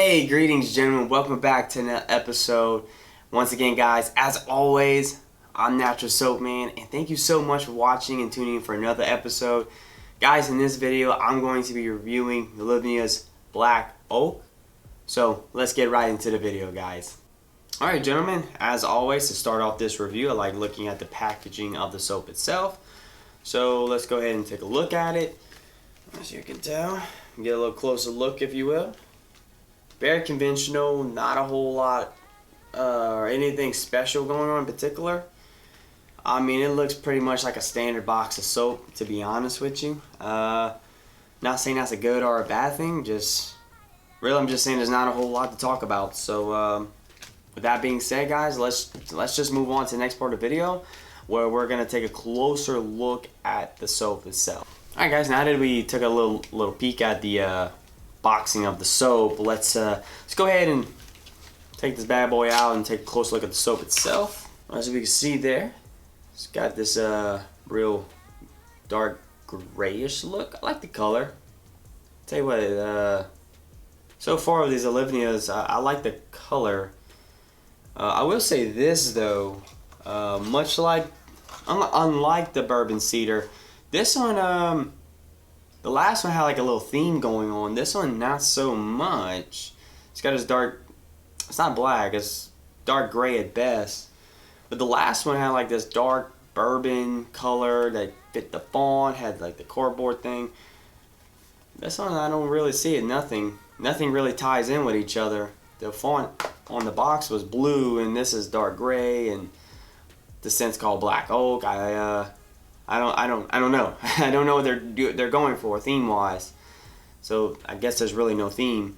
Hey, greetings gentlemen, welcome back to another episode. Once again guys, as always, I'm Natural Soap Man, and thank you so much for watching and tuning in for another episode. Guys, in this video, I'm going to be reviewing Olivina Black Oak. So, let's get right into the video, guys. Alright gentlemen, as always, to start off this review, I like looking at the packaging of the soap itself. So, let's go ahead and take a look at it. As you can tell, get a little closer look if you will. Very conventional, not a whole lot or anything special going on in particular. I mean, it looks pretty much like a standard box of soap, to be honest with you. Not saying that's a good or a bad thing, just really I'm just saying there's not a whole lot to talk about. So with that being said guys, let's just move on to the next part of the video where we're going to take a closer look at the soap itself. Alright guys, now that we took a little peek at the boxing of the soap, let's go ahead and take this bad boy out and take a close look at the soap itself. As we can see there, it's got this real dark grayish look. I like the color. Tell you what, so far with these Olivinas, I like the color. I will say this though, much like unlike the bourbon cedar, this one the last one had like a little theme going on. This one not so much. It's got this dark, it's not black, it's dark gray at best. But the last one had like this dark bourbon color that fit the font, had like the cardboard thing. This one I don't really see it, nothing really ties in with each other. The font on the box was blue and this is dark gray, and the scent's called Black Oak. I don't know. I don't know what they're going for theme wise. So I guess there's really no theme,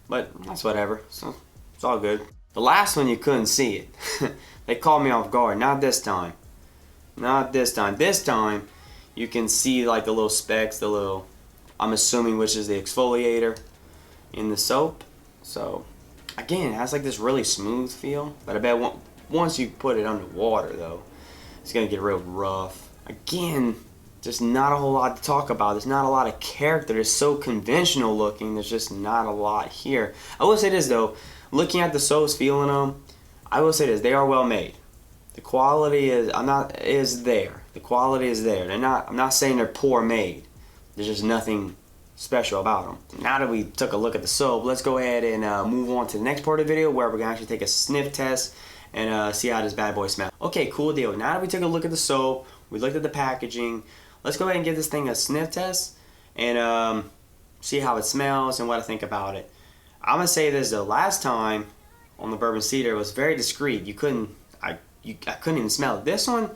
but that's whatever. So it's all good. The last one you couldn't see it. They caught me off guard. Not this time. Not this time. This time you can see like the little specks, the little, I'm assuming which is the exfoliator in the soap. So again, it has like this really smooth feel, but I bet once you put it under water though, it's gonna get real rough. Again, just not a whole lot to talk about. There's not a lot of character. It's so conventional looking. There's just not a lot here. I will say this though, looking at the soaps, feeling them, I will say this: they are well made. The quality is there. The quality is there. I'm not saying they're poor made. There's just nothing special about them. Now that we took a look at the soap, let's go ahead and move on to the next part of the video where we're gonna actually take a sniff test and see how this bad boy smells. Okay, cool deal. Now that we took a look at the soap, we looked at the packaging, let's go ahead and give this thing a sniff test and see how it smells and what I think about it. I'm gonna say this though, last time on the bourbon cedar it was very discreet. I couldn't even smell it. This one,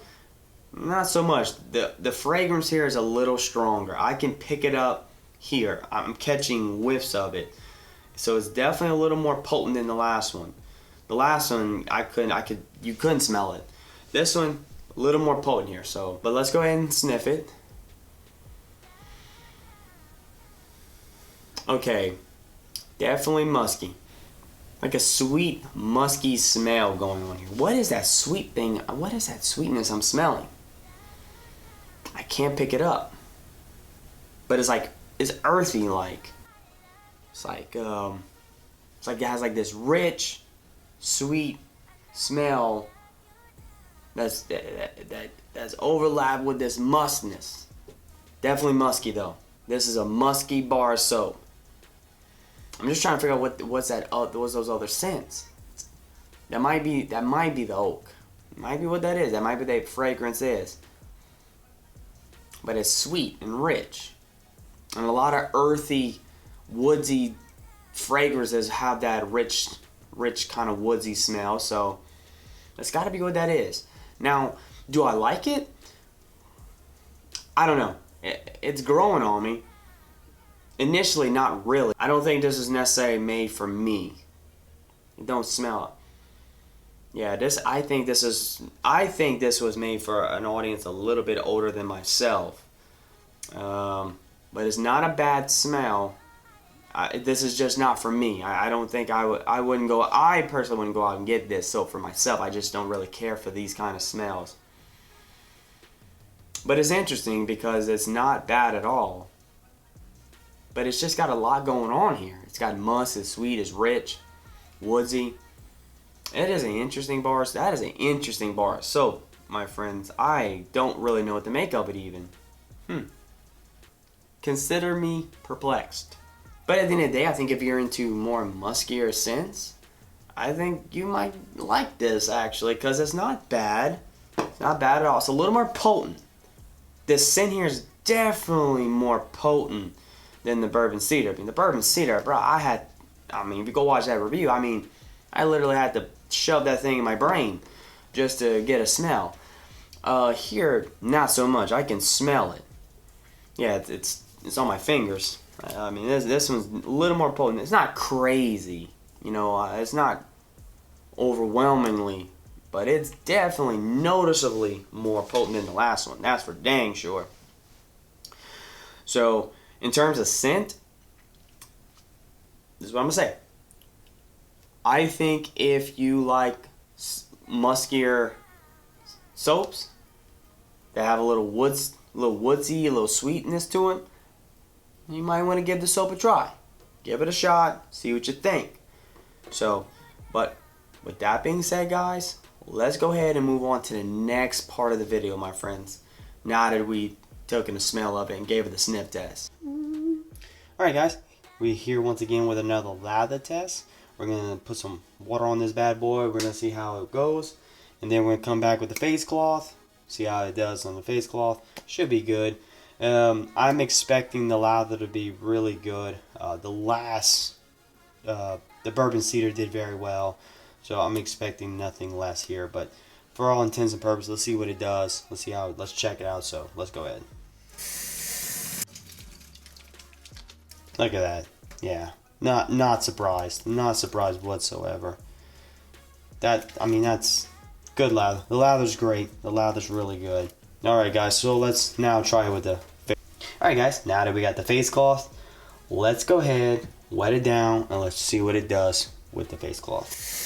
not so much. The fragrance here is a little stronger. I can pick it up here. I'm catching whiffs of it. So it's definitely a little more potent than the last one. The last one you couldn't smell it. This one, a little more potent here. So, but let's go ahead and sniff it. Okay, definitely musky. Like a sweet, musky smell going on here. What is that sweet thing? What is that sweetness I'm smelling? I can't pick it up. But it's like, it's earthy like. It's like it has like this rich, sweet smell that's overlapped with this muskness. Definitely musky though. This is a musky bar soap. I'm just trying to figure out what's those other scents. That might be the oak. Might be what that is. That might be the fragrance is. But it's sweet and rich, and a lot of earthy, woodsy fragrances have that rich kind of woodsy smell. So that's got to be what that is. Now, do I like it? I don't know. It's growing on me. Initially, not really. I don't think this is necessarily made for me. It don't smell it. Yeah, I think this was made for an audience a little bit older than myself. But it's not a bad smell. This is just not for me. I don't think I personally wouldn't go out and get this soap for myself. I just don't really care for these kind of smells. But it's interesting because it's not bad at all. but it's just got a lot going on here. It's got musk, it's sweet, it's rich, woodsy. It is an interesting bar. That is an interesting bar. So, my friends, I don't really know what to make of it even. Consider me perplexed. But at the end of the day, I think if you're into more muskier scents, I think you might like this actually, because it's not bad. It's not bad at all. It's a little more potent. This scent here is definitely more potent than the bourbon cedar. I mean, the bourbon cedar, bro, if you go watch that review, I literally had to shove that thing in my brain just to get a smell. Here, not so much. I can smell it. Yeah, it's on my fingers. I mean, this one's a little more potent. It's not crazy, you know. It's not overwhelmingly, but it's definitely noticeably more potent than the last one. That's for dang sure. So, in terms of scent, this is what I'm gonna say. I think if you like muskier soaps that have a little woodsy, a little sweetness to them, you might want to give the soap a try. Give it a shot, see what you think. So, but with that being said, guys, let's go ahead and move on to the next part of the video, my friends. Now that we taken a smell of it and gave it the sniff test. Alright guys, we're here once again with another lather test. We're going to put some water on this bad boy. We're going to see how it goes. And then we're going to come back with the face cloth. See how it does on the face cloth. Should be good. I'm expecting the lather to be really good. The bourbon cedar did very well. So I'm expecting nothing less here. But for all intents and purposes, let's see what it does. Let's check it out. So let's go ahead. Look at that. Yeah. Not surprised. Not surprised whatsoever. That's good lather. The lather's great. The lather's really good. Alright guys, so let's now try it with the face. Alright guys, now that we got the face cloth, let's go ahead, wet it down, and let's see what it does with the face cloth.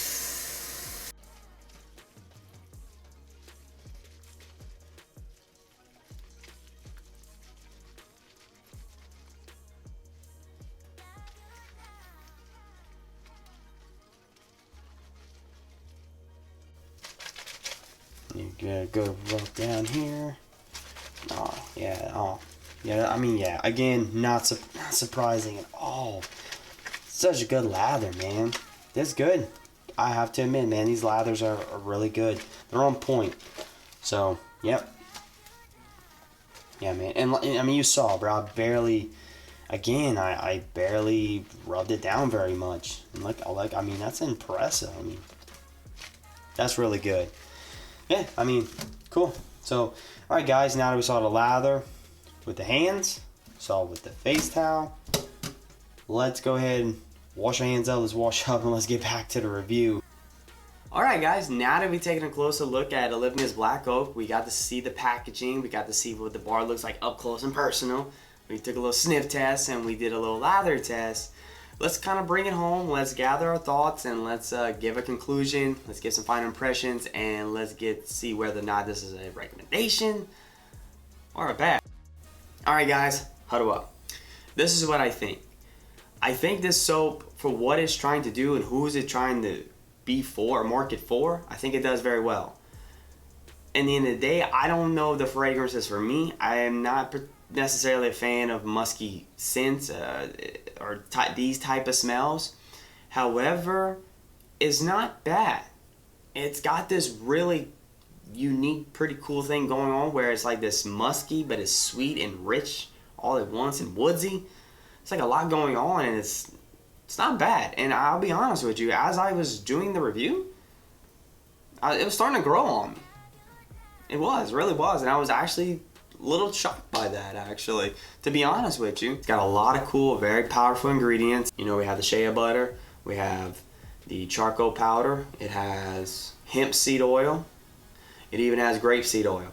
You gotta go rub down here. Yeah. Again, not surprising at all. Such a good lather, man. That's good. I have to admit, man, these lathers are really good. They're on point. So, yep. Yeah, man. And you saw, bro. I barely rubbed it down very much. And that's impressive. That's really good. Yeah, cool. So, alright guys, now that we saw the lather with the hands, saw with the face towel, let's go ahead and wash our hands up, let's wash up, and let's get back to the review. Alright guys, now that we've taken a closer look at Olivina's Black Oak, we got to see the packaging, we got to see what the bar looks like up close and personal. We took a little sniff test and we did a little lather test. Let's kind of bring it home, let's gather our thoughts, and let's give a conclusion, let's get some final impressions, and let's see whether or not this is a recommendation or a bad. Alright guys, huddle up. This is what I think. I think this soap, for what it's trying to do and who is it trying to be for or market for, I think it does very well. In the end of the day, I don't know if the fragrance is for me. I am not necessarily a fan of musky scents or these type of smells. However, it's not bad. It's got this really unique, pretty cool thing going on where it's like this musky, but it's sweet and rich all at once and woodsy. It's like a lot going on, and it's not bad. And I'll be honest with you, as I was doing the review, it was starting to grow on me. It really was, and I was actually a little shocked by that, actually, to be honest with you. It's got a lot of cool, very powerful ingredients. You know, we have the shea butter, we have the charcoal powder, it has hemp seed oil, it even has grape seed oil.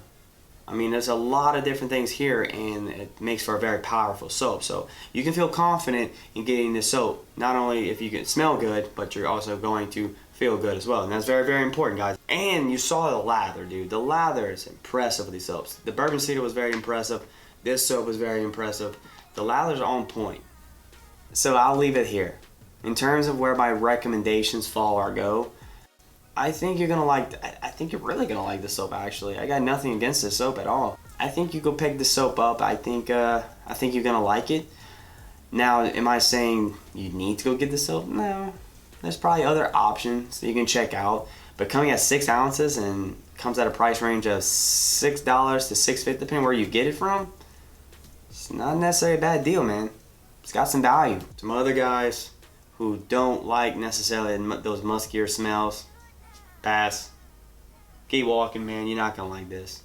There's a lot of different things here, and it makes for a very powerful soap. So you can feel confident in getting this soap, not only if you can smell good, but you're also going to feel good as well. And that's very, very important, guys. And you saw the lather, dude. The lather is impressive with these soaps. The bourbon cedar was very impressive. This soap was very impressive. The lathers are on point. So I'll leave it here. In terms of where my recommendations fall or go, I think you're gonna like. I think you're really gonna like this soap. Actually, I got nothing against this soap at all. I think you go pick the soap up. I think you're gonna like it. Now, am I saying you need to go get the soap? No. There's probably other options that you can check out. But coming at 6 ounces and comes at a price range of $6 to $6.50, depending where you get it from, it's not necessarily a bad deal, man. It's got some value. Some other guys who don't like necessarily those muskier smells, pass. Keep walking, man. You're not gonna like this.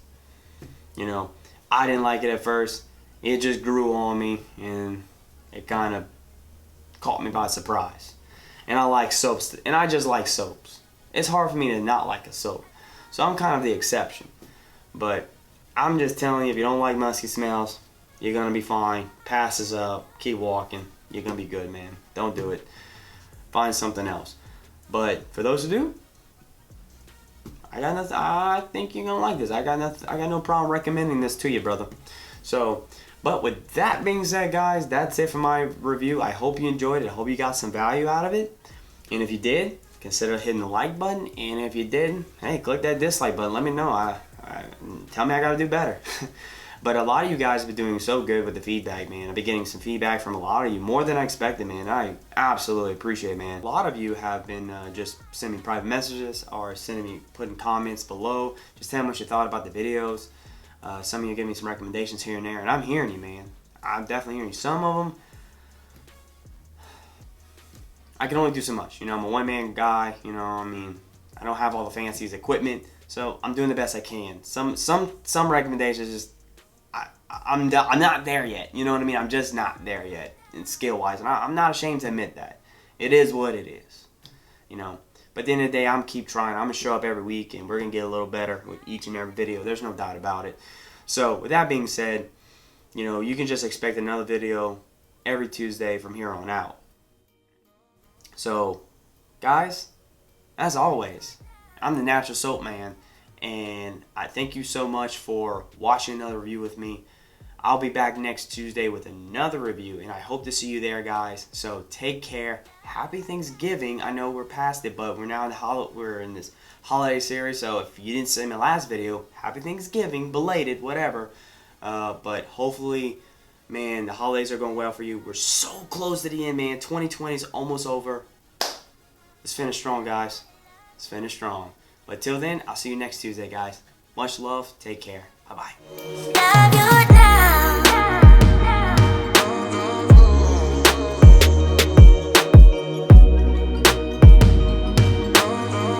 You know, I didn't like it at first. It just grew on me, and it kind of caught me by surprise. And I like soaps, and I just like soaps. It's hard for me to not like a soap. So I'm kind of the exception. But I'm just telling you, if you don't like musky smells, you're gonna be fine. Passes up, keep walking. You're gonna be good, man. Don't do it. Find something else. But for those who do, I got nothing. I think you're gonna like this. I got no problem recommending this to you, brother. So, but with that being said, guys, that's it for my review. I hope you enjoyed it. I hope you got some value out of it. And if you did, consider hitting the like button. And if you didn't, hey, click that dislike button. Let me know. Tell me I gotta do better. But a lot of you guys have been doing so good with the feedback, man. I've been getting some feedback from a lot of you, more than I expected, man. I absolutely appreciate it, man. A lot of you have been just sending me private messages or putting comments below, just telling me what you thought about the videos. Some of you give me some recommendations here and there, and I'm hearing you, man. I'm definitely hearing you. Some of them, I can only do so much. You know, I'm a one-man guy. You know, I mean, I don't have all the fancy equipment, so I'm doing the best I can. Some recommendations just, I'm not there yet. You know what I mean? I'm just not there yet, in skill-wise, and I'm not ashamed to admit that. It is what it is. You know. But at the end of the day, I'm keep trying. I'm gonna show up every week, and we're gonna get a little better with each and every video. There's no doubt about it. So with that being said, you know, you can just expect another video every Tuesday from here on out. So, guys, as always, I'm the Natural Soap Man, and I thank you so much for watching another review with me. I'll be back next Tuesday with another review, and I hope to see you there, guys. So take care. Happy Thanksgiving. I know we're past it, but we're in this holiday series. So if you didn't see my last video, happy Thanksgiving, belated, whatever. But hopefully, man, the holidays are going well for you. We're so close to the end, man. 2020 is almost over. Let's finish strong, guys. Let's finish strong. But till then, I'll see you next Tuesday, guys. Much love. Take care. Bye-bye.